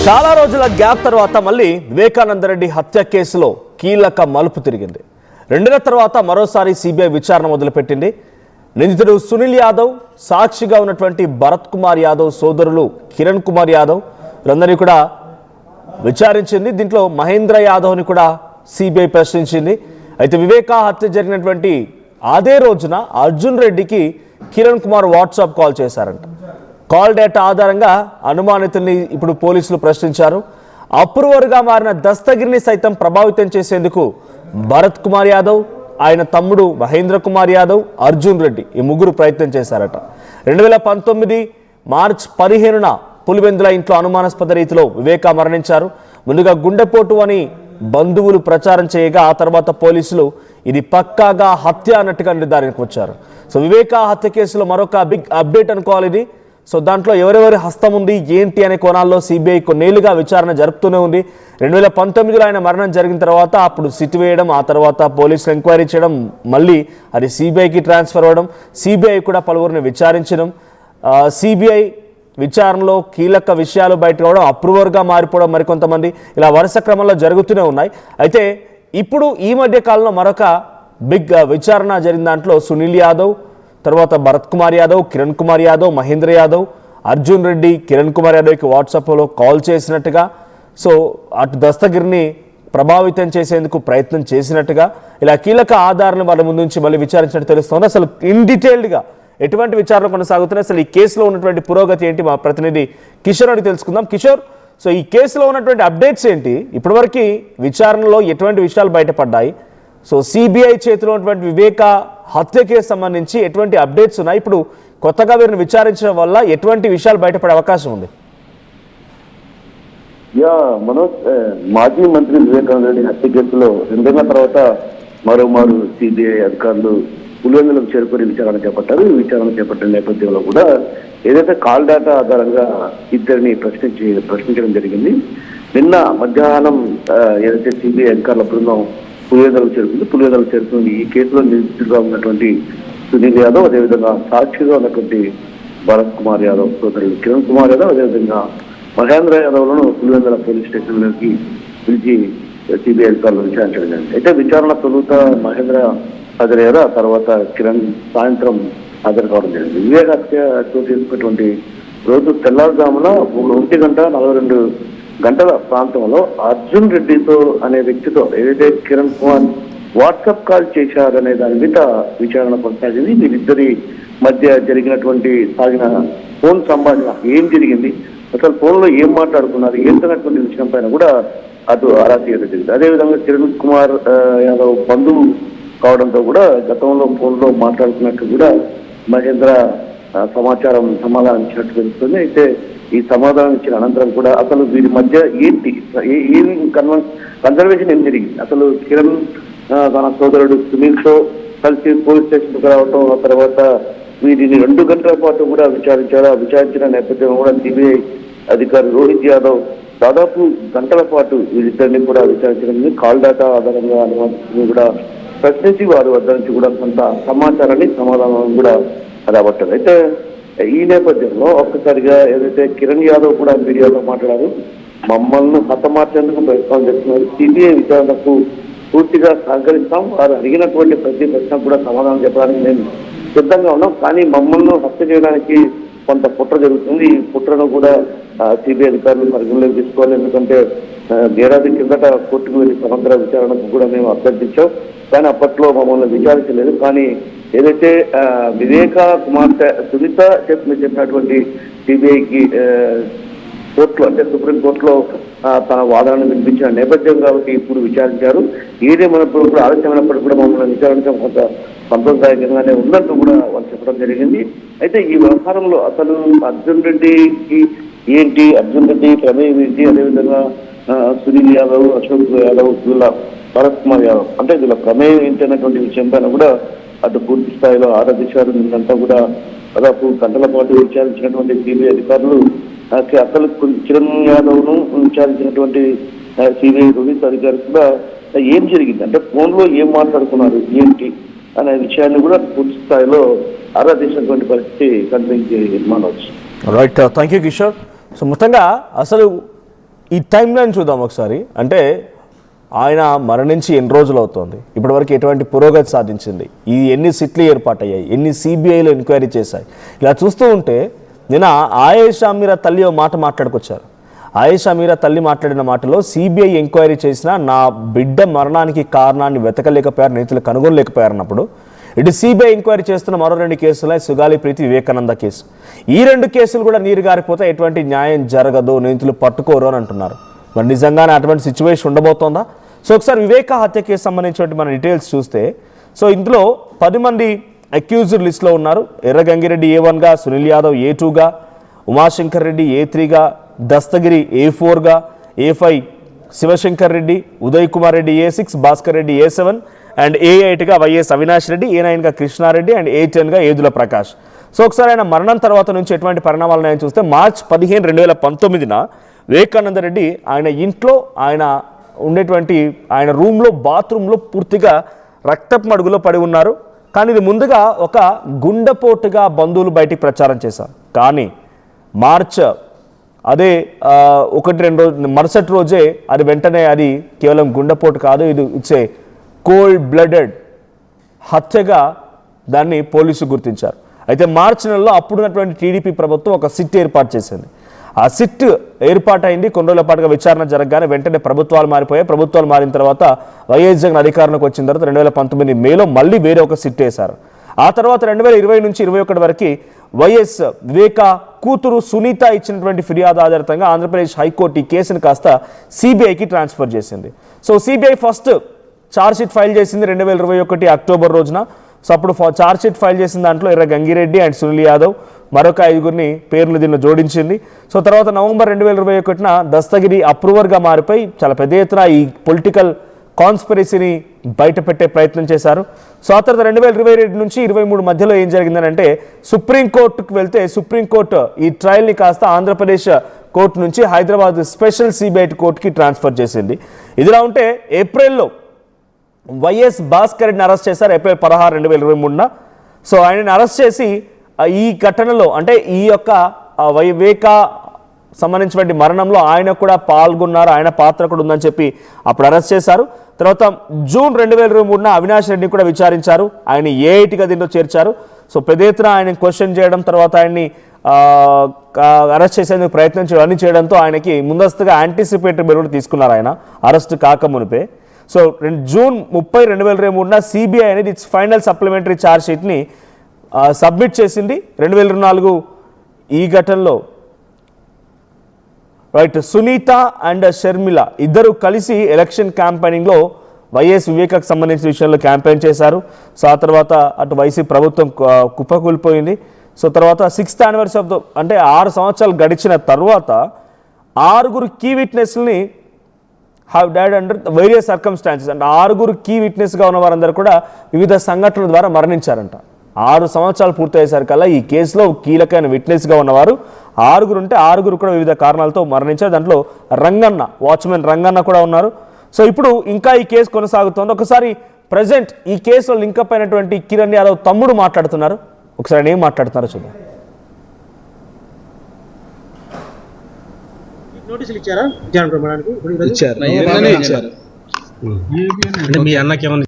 చాలా రోజుల గ్యాప్ తర్వాత మళ్ళీ వివేకానంద రెడ్డి హత్య కేసులో కీలక మలుపు తిరిగింది. 2 నెలల తర్వాత మరోసారి సిబిఐ విచారణ మొదలుపెట్టింది. నిందితుడు సునీల్ యాదవ్, సాక్షిగా ఉన్నటువంటి భరత్ కుమార్ యాదవ్ సోదరులు కిరణ్ కుమార్ యాదవ్ వీరందరినీ కూడా విచారించింది. దీంట్లో మహేంద్ర యాదవ్ని కూడా సిబిఐ ప్రశ్నించింది. అయితే వివేకా హత్య జరిగినటువంటి అదే రోజున అర్జున్ రెడ్డికి కిరణ్ కుమార్ వాట్సాప్ కాల్ చేశారంట. కాల్ డేటా ఆధారంగా అనుమానితుల్ని ఇప్పుడు పోలీసులు ప్రశ్నించారు. అప్రూవర్గా మారిన దస్తగిరిని సైతం ప్రభావితం చేసేందుకు భరత్ కుమార్ యాదవ్, ఆయన తమ్ముడు మహేంద్ర కుమార్ యాదవ్, అర్జున్ రెడ్డి ఈ ముగ్గురు ప్రయత్నం చేశారట. 2019 మార్చి 15న పులివెందుల ఇంట్లో అనుమానాస్పద రీతిలో వివేకా మరణించారు. ముందుగా గుండెపోటు అని బంధువులు ప్రచారం చేయగా ఆ తర్వాత పోలీసులు ఇది పక్కాగా హత్య అన్నట్టుగా నిర్ధారణకు వచ్చారు. సో వివేకా హత్య కేసులో మరొక బిగ్ అప్డేట్ అనుకోవాలి ఇది. సో దాంట్లో ఎవరెవరి హస్తం ఉంది ఏంటి అనే కోణాల్లో సిబిఐ కొన్నేళ్లుగా విచారణ జరుపుతూనే ఉంది. 2019లో ఆయన మరణం జరిగిన తర్వాత అప్పుడు సిట్ వేయడం, ఆ తర్వాత పోలీసులు ఎంక్వైరీ చేయడం, మళ్ళీ అది సిబిఐకి ట్రాన్స్ఫర్ అవ్వడం, సిబిఐ కూడా పలువురిని విచారించడం, సిబిఐ విచారణలో కీలక విషయాలు బయట రావడం, అప్రూవర్గా మారిపోవడం మరికొంతమంది, ఇలా వరుస క్రమంలో జరుగుతూనే ఉన్నాయి. అయితే ఇప్పుడు ఈ మధ్య కాలంలో మరొక బిగ్ విచారణ జరిగిన దాంట్లో సునీల్ యాదవ్, తర్వాత భరత్ కుమార్ యాదవ్, కిరణ్ కుమార్ యాదవ్, మహేంద్ర యాదవ్, అర్జున్ రెడ్డి కిరణ్ కుమార్ యాదవ్కి వాట్సాప్లో కాల్ చేసినట్టుగా, సో అటు దస్తగిరిని ప్రభావితం చేసేందుకు ప్రయత్నం చేసినట్టుగా, ఇలా కీలక ఆధారాలను వాళ్ళ ముందు నుంచి మళ్ళీ విచారించినట్టు తెలుస్తోంది. అసలు ఇన్ డీటెయిల్డ్గా ఎటువంటి విచారణ కొనసాగుతున్నాయి, అసలు ఈ కేసులో ఉన్నటువంటి పురోగతి ఏంటి, మా ప్రతినిధి కిషోర్ అని తెలుసుకుందాం. కిషోర్, సో ఈ కేసులో ఉన్నటువంటి అప్డేట్స్ ఏంటి, ఇప్పటివరకు విచారణలో ఎటువంటి విషయాలు బయటపడ్డాయి, సో సిబిఐ చేతిలో ఉన్నటువంటి వివేకా హత్య కేసు సంబంధించి ఎటువంటి అప్డేట్స్ ఉన్నాయి, ఇప్పుడు కొత్తగా వీరిని విచారించడం వల్ల ఎటువంటి విషయాలు బయటపడే అవకాశం ఉంది? మనోజ్, మాజీ మంత్రి వివేకానంద రెడ్డి హత్య కేసులో 2 నెలల తర్వాత మరోమారు సిబిఐ అధికారులు పులివెందులకు చేరుకొని విచారణ చేపట్టారు. ఈ విచారణ చేపట్టిన నేపథ్యంలో కూడా ఏదైతే కాల్ డేటా ఆధారంగా ఇద్దరిని ప్రశ్నించడం జరిగింది. నిన్న మధ్యాహ్నం ఏదైతే సిబిఐ అధికారుల బృందం పులివెందులకు చేరుకుంది. ఈ కేసులో నిందితుడిగా ఉన్నటువంటి సునీల్ యాదవ్, అదేవిధంగా సాక్షిగా ఉన్నటువంటి భరత్ కుమార్ యాదవ్ సోదరులు కిరణ్ కుమార్ యాదవ్, అదేవిధంగా మహేంద్ర యాదవ్లను పులివెందుల పోలీస్ స్టేషన్లోకి పిలిచి సిబిఐ అధికారులు విచారించడం జరిగింది. అయితే విచారణ తొలుత మహేంద్ర హాజరయ్యారు, ఆ తర్వాత కిరణ్ సాయంత్రం హాజరు కావడం జరిగింది. వివేక హత్య చోటు చేసుకున్నటువంటి రోజు తెల్లారుజామున 1:42 గంటల ప్రాంతంలో అర్జున్ రెడ్డితో అనే వ్యక్తితో ఏదైతే కిరణ్ కుమార్ వాట్సాప్ కాల్ చేశారనే దాని మీద విచారణ కొనసాగింది. వీరిద్దరి మధ్య జరిగినటువంటి సాగిన ఫోన్ సంభాషణ ఏం జరిగింది, అసలు ఫోన్లో ఏం మాట్లాడుకున్నారు ఏంటన్నటువంటి విషయం పైన కూడా అటు ఆరా తీయడం జరిగింది. అదేవిధంగా కిరణ్ కుమార్ యాదవ్ బంధువు కావడంతో కూడా గతంలో ఫోన్లో మాట్లాడుతున్నట్టు కూడా మహేంద్ర సమాధానం ఇచ్చినట్టు తెలుస్తుంది. అయితే ఈ సమాధానం ఇచ్చిన అనంతరం కూడా అసలు వీరి మధ్య ఏంటి కన్సర్వేషన్ ఏం జరిగింది, అసలు కిరణ్ తన సోదరుడు సునీల్తో కలిసి పోలీస్ స్టేషన్కి రావటం, ఆ తర్వాత వీరిని 2 గంటల పాటు కూడా విచారించారు. ఆ విచారించిన నేపథ్యంలో కూడా సిబిఐ అధికారి రోహిత్ యాదవ్ దాదాపు గంటల పాటు వీరిద్దరిని కూడా విచారించడం, కాల్ డేటా ఆధారంగా అనుమతిని కూడా ప్రశ్నించి వారి వద్ద నుంచి కూడా కొంత సమాచారాన్ని సమాధానం కూడా రాబట్టారు. అయితే ఈ నేపథ్యంలో ఒక్కసారిగా ఏదైతే కిరణ్ యాదవ్ కూడా మీడియాలో మాట్లాడారు, మమ్మల్ని హతమార్చేందుకు ప్రయత్నం చేస్తున్నారు, సిబిఐ విచారణకు పూర్తిగా సహకరిస్తాం, వారు అడిగినటువంటి ప్రతి ప్రశ్నకు కూడా సమాధానం చెప్పడానికి మేము సిద్ధంగా ఉన్నాం, కానీ మమ్మల్ని హత్య చేయడానికి కొంత కుట్ర జరుగుతుంది. ఈ కుట్రను కూడా సిబిఐ అధికారులు పరిగణలోకి తీసుకోవాలి, ఎందుకంటే ఏడాది కిందట కోర్టుకు వెళ్ళి సమగ్ర విచారణకు కూడా మేము అభ్యర్థించాం, కానీ అప్పట్లో మమ్మల్ని విచారించలేదు. కానీ ఏదైతే వివేకా కుమార్తె సునీత చెప్పినటువంటి సిబిఐకి కోర్టులో అంటే సుప్రీంకోర్టులో తన వాదనను వినిపించిన నేపథ్యం కాబట్టి ఇప్పుడు విచారించారు. ఏదేమైనప్పుడు కూడా ఆలస్యమైనప్పుడు కూడా మమ్మల్ని విచారించడం కొంత సంతోషదాయకంగానే ఉన్నట్టు కూడా వాళ్ళు చెప్పడం జరిగింది. అయితే ఈ వ్యవహారంలో అసలు అర్జున్ రెడ్డికి ఏంటి, అర్జున్ రెడ్డి ప్రమేయం ఏంటి, అదేవిధంగా సునీల్ యాదవ్, అశోక్ యాదవ్, వీళ్ళ భరత్ కుమార్ యాదవ్ అంటే వీళ్ళ ప్రమేయం ఏంటి అన్నటువంటి విషయం పైన కూడా అటు పూర్తి స్థాయిలో ఆరాధించారు. నిన్నంతా కూడా దాదాపు గంటల పాటు విచారించినటువంటి సిబిఐ అధికారులు అసలు కిరణ్ యాదవ్ను విచారించినటువంటి సిబిఐ పోలీస్ అధికారులు కూడా ఏం జరిగింది అంటే ఫోన్లో ఏం మాట్లాడుకున్నారు ఏంటి అనే విషయాన్ని కూడా పూర్తి స్థాయిలో ఆరాధించినటువంటి పరిస్థితి కనిపించి మనవచ్చు. Right, thank you Kishore. So మొత్తంగా అసలు ఈ టైం లైన్ చూద్దాం ఒకసారి. అంటే ఆయన మరణించి ఎన్ని రోజులు అవుతుంది, ఇప్పటివరకు ఎటువంటి పురోగతి సాధించింది, ఈ ఎన్ని సిట్లు ఏర్పాటయ్యాయి, ఎన్ని సిబిఐలో ఎంక్వైరీ చేశాయి, ఇలా చూస్తూ ఉంటే నిన్న ఆయేషా మీరా తల్లి ఓ మాట మాట్లాడుకొచ్చారు. ఆయేషా మీరా తల్లి మాట్లాడిన మాటలో సిబిఐ ఎంక్వైరీ చేసినా నా బిడ్డ మరణానికి కారణాన్ని వెతకలేకపోయారు, నీతులు కనుగొనలేకపోయారు అన్నప్పుడు ఇటు సిబిఐ ఎంక్వైరీ చేస్తున్న మరో 2 కేసులు సుగాలి ప్రీతి వివేకానంద కేసు. ఈ 2 కేసులు కూడా నీరు గారిపోతే ఎటువంటి న్యాయం జరగదు, నీతులు పట్టుకోరు అని అంటున్నారు. మరి నిజంగానే అటువంటి సిచ్యువేషన్ ఉండబోతోందా? సో ఒకసారి వివేక హత్య కేసు సంబంధించిన మన డీటెయిల్స్ చూస్తే, సో ఇందులో 10 మంది అక్యూజ్డ్ లిస్ట్లో ఉన్నారు. ఎర్ర గంగిరెడ్డి A1గా, సునీల్ యాదవ్ A2గా, ఉమాశంకర్ రెడ్డి A3గా, దస్తగిరి A4గా, A5 Shivashankar Reddy, Uday Kumar Reddy A6, Bhaskar Reddy A7 and A8గా వైఎస్ అవినాష్ రెడ్డి, A9గా కృష్ణారెడ్డి అండ్ A10గా ఏదుల ప్రకాష్. సో ఒకసారి ఆయన మరణం తర్వాత నుంచి ఎటువంటి పరిణామాలు ఉన్నాయని చూస్తే మార్చ్ 15, 2019న వివేకానంద రెడ్డి ఆయన ఇంట్లో ఆయన ఉండేటువంటి ఆయన రూమ్లో బాత్రూంలో పూర్తిగా రక్తపు మడుగులో పడి ఉన్నారు. కానీ ఇది ముందుగా ఒక గుండెపోటుగా బంధువులు బయటికి ప్రచారం చేశారు. కానీ మార్చ్ అదే 1-2 రోజు మరుసటి రోజే అది వెంటనే అది కేవలం గుండెపోటు కాదు, ఇది ఇట్స్ ఏ కోల్డ్ బ్లడెడ్ హత్యగా దాన్ని పోలీసులు గుర్తించారు. అయితే మార్చి నెలలో అప్పుడున్నటువంటి టీడీపీ ప్రభుత్వం ఒక సిట్ ఏర్పాటు చేసింది. ఆ సిట్ ఏర్పాటైంది, కొన్ని రోజుల పాటుగా విచారణ జరగగానే వెంటనే ప్రభుత్వాలు మారిపోయాయి. ప్రభుత్వాలు మారిన తర్వాత వైఎస్ జగన్ అధికారంలోకి వచ్చిన తర్వాత 2019 మేలో మళ్ళీ వేరే ఒక సిట్ వేశారు. ఆ తర్వాత 2020 నుంచి 2021 వరకు వైఎస్ వివేక కూతురు సునీత ఇచ్చినటువంటి ఫిర్యాదు ఆధారితంగా ఆంధ్రప్రదేశ్ హైకోర్టు ఈ కేసును కాస్త సిబిఐకి ట్రాన్స్ఫర్ చేసింది. So CBI first chargesheet file చేసింది 2021 అక్టోబర్ రోజున. సో అప్పుడు ఛార్జ్షీట్ ఫైల్ చేసిన దాంట్లో ఎర్ర గంగిరెడ్డి అండ్ సునీల్ యాదవ్ మరొక 5గురిని పేర్లు దీనిలో జోడించింది. సో తర్వాత నవంబర్ 2021న దస్తగిరి అప్రూవర్గా మారిపోయి చాలా పెద్ద ఎత్తున ఈ పొలిటికల్ కాన్స్పిరసీని బయటపెట్టే ప్రయత్నం చేశారు. సో ఆ తర్వాత 2022 నుంచి 2023 మధ్యలో ఏం జరిగిందనంటే సుప్రీంకోర్టుకు వెళ్తే సుప్రీంకోర్టు ఈ ట్రయల్ని కాస్త ఆంధ్రప్రదేశ్ కోర్టు నుంచి హైదరాబాద్ స్పెషల్ సిబిఐ కోర్టుకి ట్రాన్స్ఫర్ చేసింది. ఇదిలా ఉంటే ఏప్రిల్లో వైఎస్ భాస్కర్ రెడ్డిని అరెస్ట్ చేశారు ఏప్రిల్ 16, 2023న. సో ఆయనని అరెస్ట్ చేసి ఈ ఘటనలో అంటే ఈ యొక్క వివేక సంబంధించినటువంటి మరణంలో ఆయన కూడా పాల్గొన్నారు, ఆయన పాత్ర కూడా ఉందని చెప్పి అప్పుడు అరెస్ట్ చేశారు. తర్వాత జూన్ 2023న అవినాష్ రెడ్డిని కూడా విచారించారు, ఆయన A8గా దీంట్లో చేర్చారు. సో పెద్ద ఎత్తున ఆయన క్వశ్చన్ చేయడం, తర్వాత ఆయన్ని అరెస్ట్ చేసేందుకు ప్రయత్నం చేయడం అన్ని చేయడంతో ఆయనకి ముందస్తుగా యాంటిసిపేటరీ బెయిల్ కూడా తీసుకున్నారు ఆయన అరెస్ట్ కాకమునిపే. సో జూన్ 30, 2023న సిబిఐ అనేది ఇట్స్ ఫైనల్ సప్లిమెంటరీ ఛార్జ్ షీట్ని సబ్మిట్ చేసింది. 2024 ఈ ఘటనలో రైట్ సునీత అండ్ షర్మిల ఇద్దరు కలిసి ఎలక్షన్ క్యాంపెయినింగ్లో వైఎస్ వివేకకు సంబంధించిన విషయంలో క్యాంపెయిన్ చేశారు. సో ఆ తర్వాత అటు వైసీపీ ప్రభుత్వం కుప్పకూలిపోయింది. సో తర్వాత 6th anniversary ఆఫ్ ద అంటే 6 సంవత్సరాలు గడిచిన తర్వాత 6 కీ విట్నెస్ని have died under various circumstances అంటే 6 కీ విట్నెస్గా ఉన్న వారందరూ కూడా వివిధ సంఘటనల ద్వారా మరణించారంట. 6 సంవత్సరాలు పూర్తయ్యేసరికల్లా ఈ కేసులో కీలకమైన విట్నెస్గా ఉన్నవారు 6 ఉంటే 6 కూడా వివిధ కారణాలతో మరణించారు. దాంట్లో రంగన్న, వాచ్మెన్ రంగన్న కూడా ఉన్నారు. సో ఇప్పుడు ఇంకా ఈ కేసు కొనసాగుతోంది. ఒకసారి ప్రజెంట్ ఈ కేసులో లింకప్ అయినటువంటి కిరణ్ యాదవ్ తమ్ముడు మాట్లాడుతున్నారు, ఒకసారి ఆయన ఏం మాట్లాడుతున్నారో చూద్దాం. నోటీసులు ఇచ్చారా విచారణ ప్రమాణానికి? ఇచ్చారు. అంటే మీ అన్నకి ఏమన్నా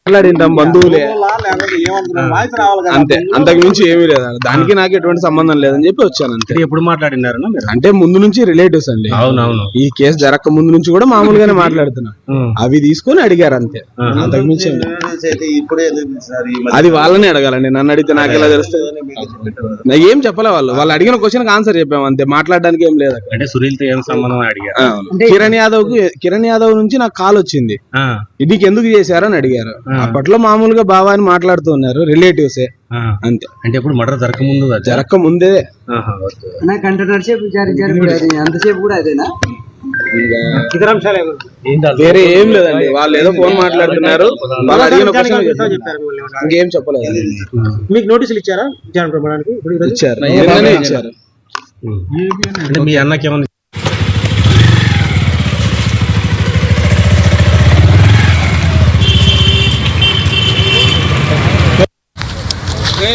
మాట్లాడింటాం బంధువులే అంతే, అంతకు మించి ఏమీ లేదు. దానికి నాకు ఎటువంటి సంబంధం లేదని చెప్పి వచ్చాను అంతే. ఎప్పుడు మాట్లాడినారు అంటే ముందు నుంచి రిలేటివ్స్ అండి. అవునవును, ఈ కేసు జరగక ముందు నుంచి కూడా మామూలుగానే మాట్లాడుతున్నా, అవి తీసుకొని అడిగారు అంతే. అంతకు మించి అది వాళ్ళని అడగాలండి, నన్ను అడిగితే నాకు ఎలా తెలుస్తుంది? నాకు ఏం చెప్పలే, వాళ్ళు అడిగిన క్వశ్చన్ ఆన్సర్ చెప్పాము అంతే, మాట్లాడడానికి ఏం లేదు. అంటే సునీల్తో ఏం సంబంధం అడిగారు? కిరణ్ యాదవ్ నుంచి నాకు కాల్ వచ్చింది, ఇది ఎందుకు చేశారని అడిగారు. అప్పట్లో మామూలుగా బావా అని మాట్లాడుతూ ఉన్నారు, రిలేటివ్సే అంతే. అంటే ఇప్పుడు మర్డర్ జరగక ముందే వేరే ఏం లేదండి. వాళ్ళు ఏదో ఫోన్ మాట్లాడుతున్నారు, వాళ్ళు అడిగిన క్వశ్చన్ ఇంకేం చెప్పలేదు. మీకు నోటీసులు ఇచ్చారా విచారణ ప్రమాణానికి? ఇచ్చారు, నిన్ననే ఇచ్చారు. అంటే మీ అన్నకి ఏమన్నా అంటే